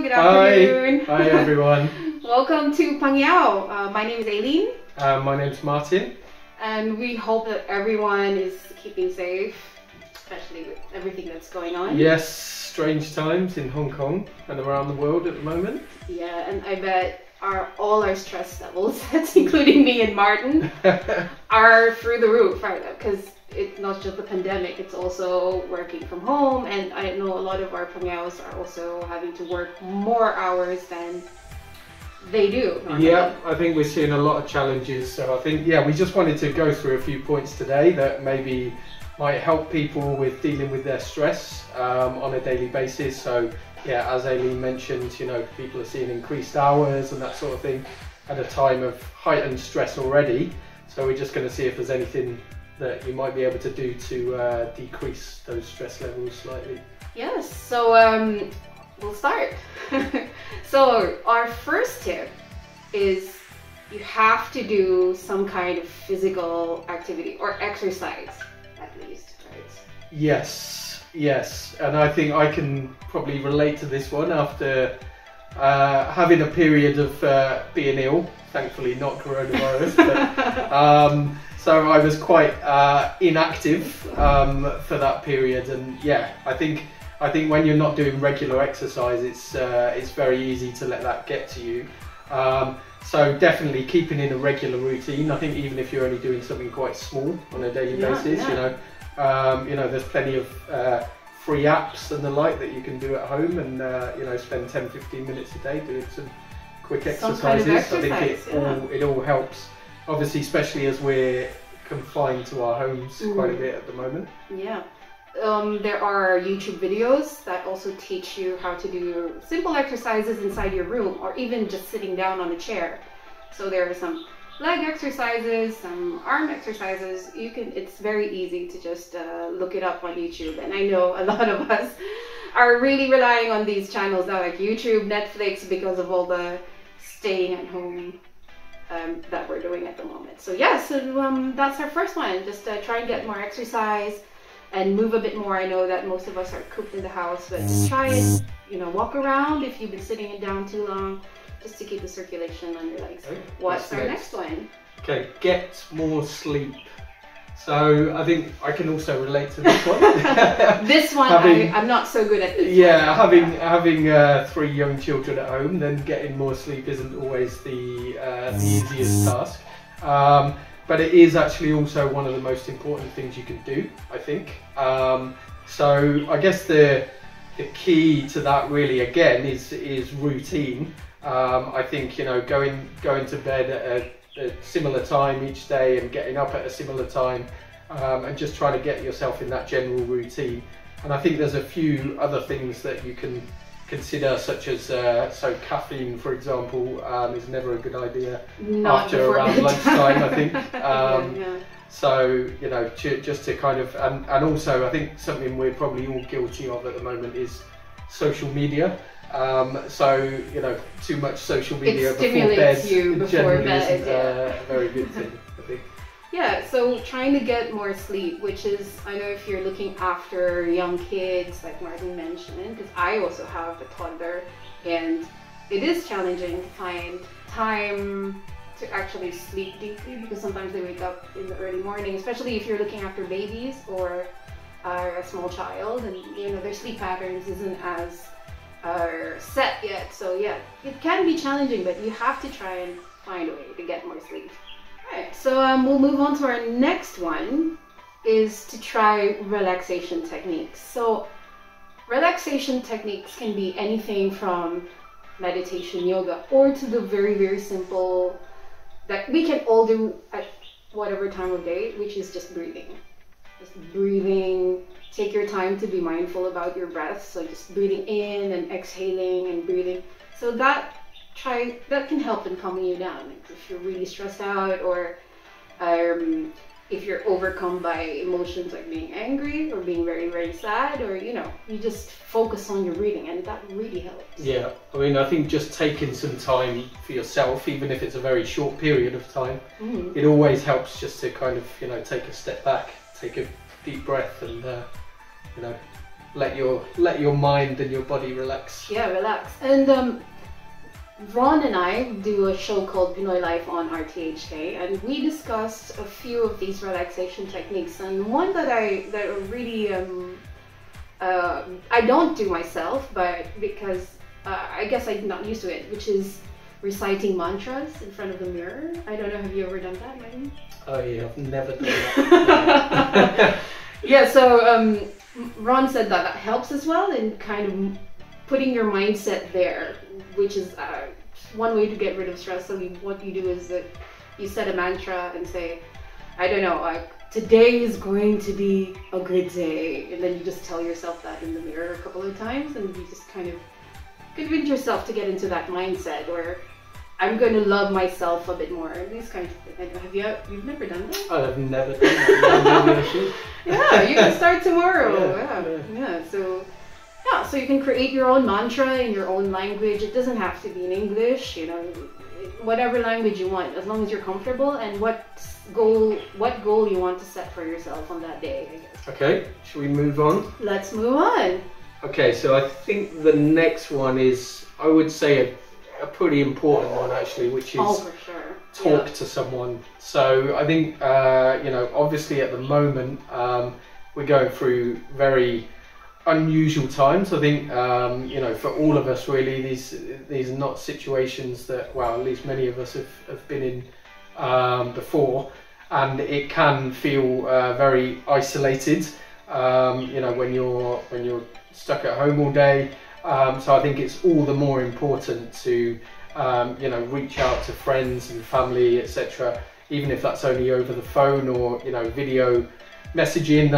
good afternoon. Hi everyone. Welcome to Pangyao. My name is Aileen. My name's Martin. And we hope that everyone is keeping safe, especially with everything that's going on. Yes, strange times in Hong Kong and around the world at the moment. Yeah, and I bet all our stress levels, that's including me and Martin, are through the roof, right? Because it's not just the pandemic, it's also working from home, and I know a lot of our Pangyaos are also having to work more hours than they do normally. Yeah, I think we're seeing a lot of challenges, so I think, we just wanted to go through a few points today that maybe might help people with dealing with their stress on a daily basis. So as Aileen mentioned, people are seeing increased hours and that sort of thing at a time of heightened stress already, so we're just going to see if there's anything that you might be able to do to decrease those stress levels slightly. Yes, so we'll start. So our first tip is you have to do some kind of physical activity or exercise at least, right? Yes, and I think I can probably relate to this one after having a period of being ill, thankfully not coronavirus, but so I was quite inactive for that period, and I think when you're not doing regular exercise, it's very easy to let that get to you. So definitely keeping in a regular routine. I think even if you're only doing something quite small on a daily basis, there's plenty of free apps and the like that you can do at home, and spend 10-15 minutes a day doing some quick exercises. I think it all helps. Obviously, especially as we're confined to our homes quite a bit at the moment. Yeah. There are YouTube videos that also teach you how to do simple exercises inside your room, or even just sitting down on a chair. So there are some leg exercises, some arm exercises. It's very easy to just look it up on YouTube. And I know a lot of us are really relying on these channels now, like YouTube, Netflix, because of all the staying at home that we're doing at the moment. So that's our first one. Just try and get more exercise and move a bit more. I know that most of us are cooped in the house, but just try and walk around if you've been sitting down too long, just to keep the circulation on your legs. Okay, what's our next one? Okay, get more sleep. So I think I can also relate to this one. This one, I'm not so good at this. Yeah, having 3 young children at home, then getting more sleep isn't always the easiest task. But it is actually also one of the most important things you can do, I think. So I guess the key to that really, again, is routine. I think going to bed at a similar time each day and getting up at a similar time, and just trying to get yourself in that general routine. And I think there's a few other things that you can consider, such as caffeine, for example, is never a good idea after around lunchtime, I think. So just to kind of, and also I think something we're probably all guilty of at the moment is social media. So too much social media before bed generally isn't a very good thing, I think. Yeah, so trying to get more sleep, which is, I know if you're looking after young kids, like Martin mentioned, because I also have a toddler, and it is challenging to find time to actually sleep deeply, because sometimes they wake up in the early morning, especially if you're looking after babies or a small child, and their sleep patterns isn't as set yet. So it can be challenging, but you have to try and find a way to get more sleep. Alright, so we'll move on to our next one, is to try relaxation techniques. So relaxation techniques can be anything from meditation, yoga, or to the very, very simple that we can all do at whatever time of day, which is just breathing. Just breathing. Take your time to be mindful about your breath. So just breathing in and exhaling and breathing. So that can help in calming you down. If you're really stressed out, or if you're overcome by emotions like being angry or being very, very sad, or you just focus on your breathing, and that really helps. Yeah, I mean, I think just taking some time for yourself, even if it's a very short period of time, it always helps just to kind of take a step back, take a deep breath, and let your mind and your body relax. Yeah, relax. And Ron and I do a show called Pinoy Life on RTHK, and we discussed a few of these relaxation techniques. And one that really I don't do myself, but because I guess I'm not used to it, which is reciting mantras in front of the mirror. I don't know, have you ever done that, Martin? Oh yeah, I've never done that. Yeah, so Ron said that helps as well in kind of putting your mindset there, which is one way to get rid of stress. So what you do is that you set a mantra and say, I don't know, like, today is going to be a good day, and then you just tell yourself that in the mirror a couple of times, and you just kind of convince yourself to get into that mindset, or I'm going to love myself a bit more. These kinds of things. You've never done that? I've never done that. Yeah, you can start tomorrow. Yeah. So you can create your own mantra in your own language. It doesn't have to be in English, you know, whatever language you want, as long as you're comfortable, and what goal you want to set for yourself on that day, I guess. Okay, should we move on? Let's move on. Okay, so I think the next one is, I would say, a pretty important one actually, which is for sure. Talk to someone. So I think, obviously at the moment, we're going through very unusual times. I think, for all of us really, these are not situations that, well, at least many of us have been in before, and it can feel very isolated, when you're stuck at home all day. So I think it's all the more important to reach out to friends and family, etc., even if that's only over the phone or video messaging,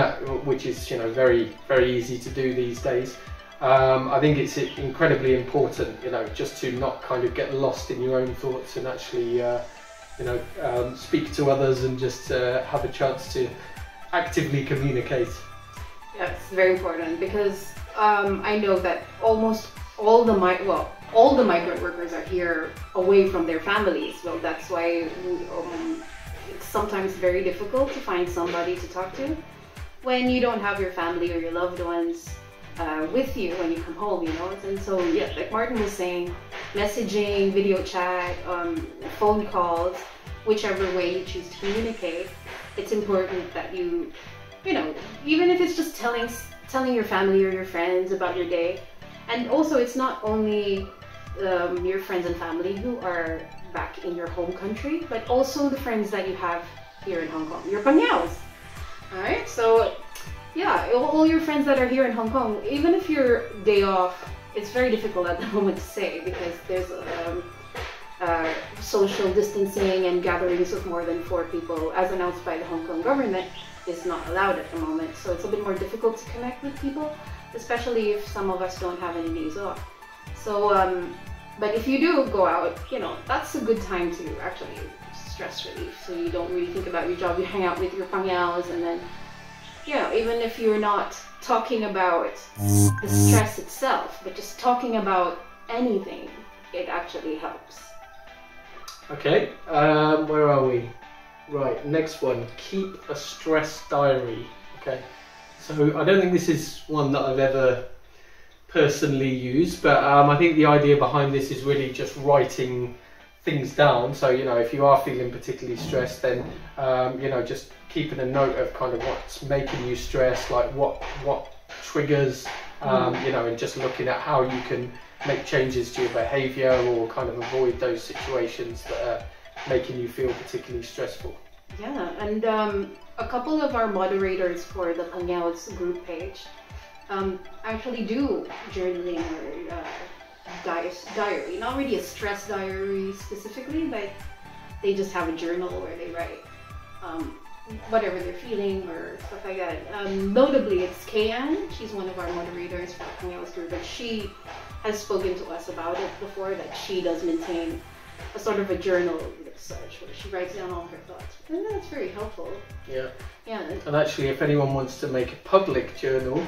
which is very, very easy to do these days. I think it's incredibly important, just to not kind of get lost in your own thoughts and actually speak to others and just have a chance to actively communicate. Yeah, it's very important, because I know that almost all the migrant workers are here away from their families. Well, that's why it's sometimes very difficult to find somebody to talk to when you don't have your family or your loved ones with you when you come home, And so, yeah, like Martin was saying, messaging, video chat, phone calls, whichever way you choose to communicate, it's important that you even if it's just telling your family or your friends about your day. And also, it's not only your friends and family who are back in your home country, but also the friends that you have here in Hong Kong, your Pangyaos. Alright, so yeah, all your friends that are here in Hong Kong, even if your day off, it's very difficult at the moment to say, because there's social distancing and gatherings of more than 4 people, as announced by the Hong Kong government, is not allowed at the moment. So it's a bit more difficult to connect with people, especially if some of us don't have any days off. So, but if you do go out, that's a good time to actually stress relief. So you don't really think about your job, you hang out with your Pangyaos, and then, even if you're not talking about the stress itself, but just talking about anything, it actually helps. Okay, where are we? Right, next one, keep a stress diary. Okay, so I don't think this is one that I've ever personally used, but I think the idea behind this is really just writing things down. So if you are feeling particularly stressed, then just keeping a note of kind of what's making you stressed, like what triggers, and just looking at how you can make changes to your behaviour or kind of avoid those situations that are making you feel particularly stressful. Yeah, and a couple of our moderators for the Pangyaos group page actually do journaling or diary. Not really a stress diary specifically, but they just have a journal where they write whatever they're feeling or stuff like that. Notably, it's Kayan. She's one of our moderators for the Pangyaos group, and she has spoken to us about it before, that she does maintain a sort of a journal as such, where she writes down all her thoughts. And that's very helpful. Yeah. And actually, if anyone wants to make a public journal,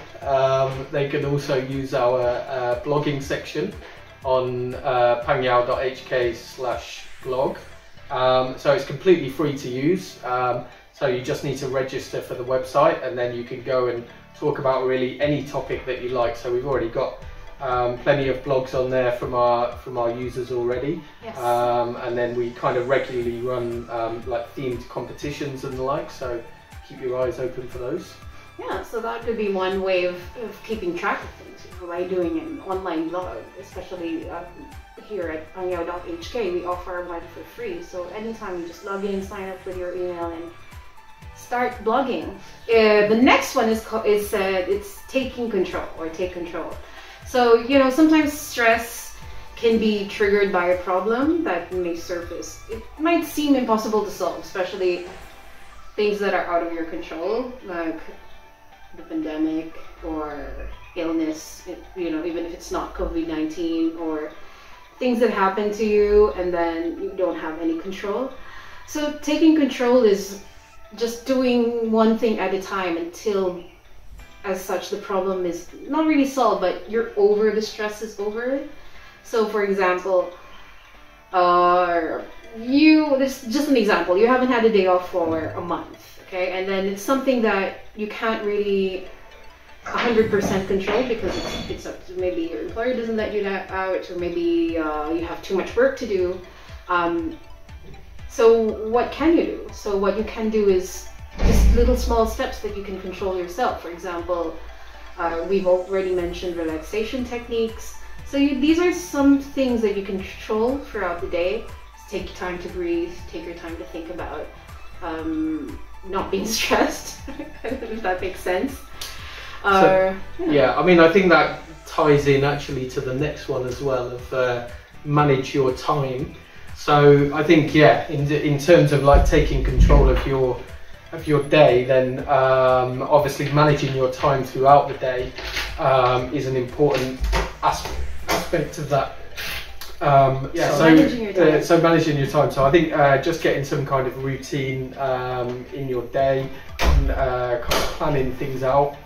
they can also use our blogging section on pangyao.hk/blog. So it's completely free to use. So you just need to register for the website, and then you can go and talk about really any topic that you like. So we've already got plenty of blogs on there from our users already. Yes. And then we kind of regularly run like themed competitions and the like, so keep your eyes open for those. Yeah, so that could be one way of keeping track of things, by doing an online blog, especially here at Pangyao.hk. We offer one for free, so anytime you just log in, sign up with your email, and start blogging. The next one is it's taking control, or take control. So, you know, sometimes stress can be triggered by a problem that may surface. It might seem impossible to solve, especially things that are out of your control, like the pandemic or illness, you know, even if it's not COVID-19, or things that happen to you and then you don't have any control. So taking control is just doing one thing at a time until, as such, the problem is not really solved, but you're over, the stress is over. So for example, this is just an example, you haven't had a day off for a month, okay, and then it's something that you can't really 100% control because it's up to, maybe your employer doesn't let you out, or maybe you have too much work to do. So what can you do? So what you can do is just little small steps that you can control yourself. For example, we've already mentioned relaxation techniques. So these are some things that you can control throughout the day. Just take your time to breathe, take your time to think about not being stressed, if that makes sense. Yeah, I mean, I think that ties in actually to the next one as well, of manage your time. So I think, yeah, in terms of like taking control of your day, then obviously managing your time throughout the day is an important aspect of that. So managing your time. So I think just getting some kind of routine in your day and kind of planning things out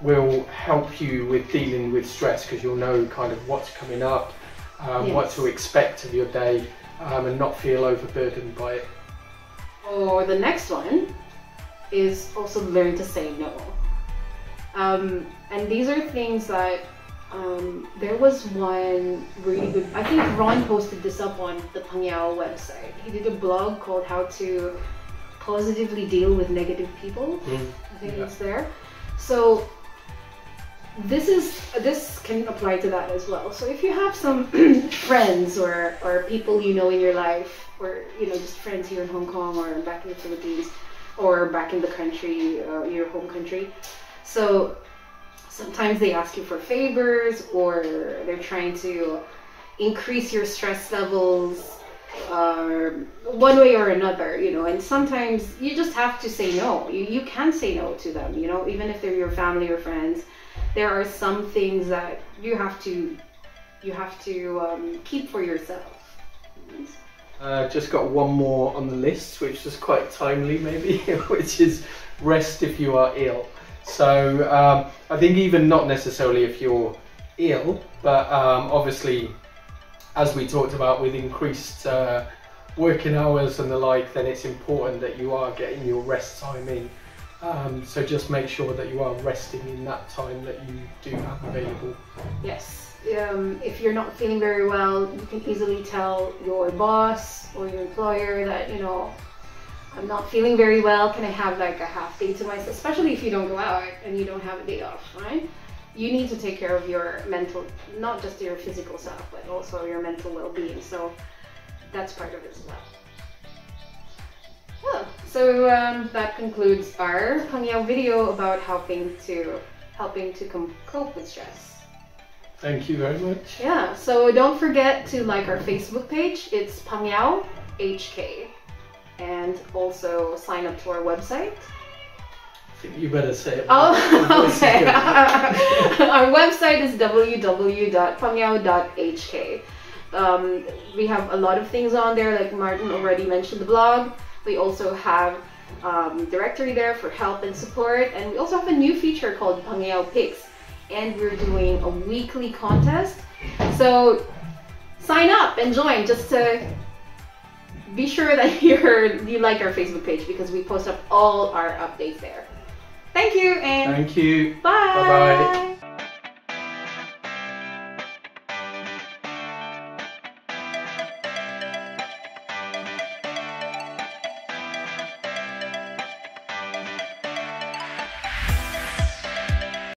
will help you with dealing with stress, because you'll know kind of what's coming up, what to expect of your day, and not feel overburdened by it. Or the next one is also learn to say no. And these are things that there was one really good, I think Ron posted this up on the Pangyao website. He did a blog called How to Positively Deal with Negative People. I think it's there. So this can apply to that as well. So if you have some friends or people you know in your life, or you know, just friends here in Hong Kong or back in the Philippines or back in the country, your home country, so sometimes they ask you for favors, or they're trying to increase your stress levels one way or another, you know, and sometimes you just have to say no. You can say no to them, you know, even if they're your family or friends. There are some things that you have to keep for yourself. Just got one more on the list, which is quite timely maybe, which is rest if you are ill. So I think even not necessarily if you're ill, but obviously, as we talked about with increased working hours and the like, then it's important that you are getting your rest time in. So just make sure that you are resting in that time that you do have available. Yes. If you're not feeling very well, you can easily tell your boss or your employer that, you know, I'm not feeling very well, can I have like a half day to myself? Especially if you don't go out and you don't have a day off, right? You need to take care of your mental, not just your physical self, but also your mental well-being. So that's part of it as well. Well, so that concludes our Pangyao video about helping to cope with stress. Thank you very much. Yeah, so don't forget to like our Facebook page. It's Pangyao HK. And also sign up to our website. I think you better say it. Oh, okay. Our website is www.pangyao.hk. We have a lot of things on there, like Martin already mentioned the blog. We also have directory there for help and support, and we also have a new feature called Pangyao Picks, and we're doing a weekly contest. So sign up and join, just to be sure that you like our Facebook page, because we post up all our updates there. Thank you and thank you. bye. Bye bye.